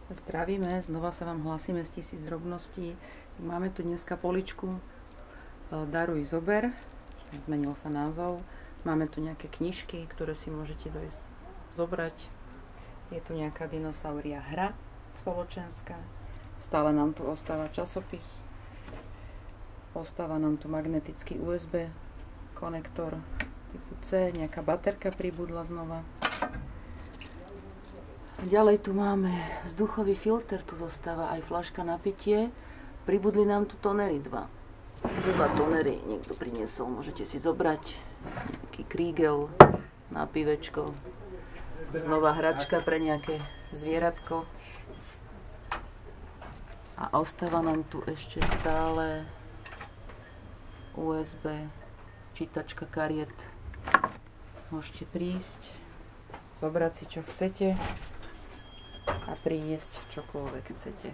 Zdravíme, znova sa vám hlásime z 1000 drobností. Máme tu dneska poličku Daruj, zober, zmenil sa názov. Máme tu nejaké knižky, ktoré si môžete dojsť zobrať. Je tu nejaká dinosauria hra spoločenská. Stále nám tu ostáva časopis. Ostáva nám tu magnetický USB konektor typu C, nejaká baterka pribudla znova. Ďalej tu máme vzduchový filter, tu zostáva aj fľaška na pitie. Pribudli nám tu tonery dva tonery niekto priniesol, môžete si zobrať. Nejaký Kriegel na pivečko. Znova hračka pre nejaké zvieratko. A ostáva nám tu ešte stále USB, čítačka kariet. Môžete prísť, zobrať si čo chcete a priniesť čokoľvek chcete.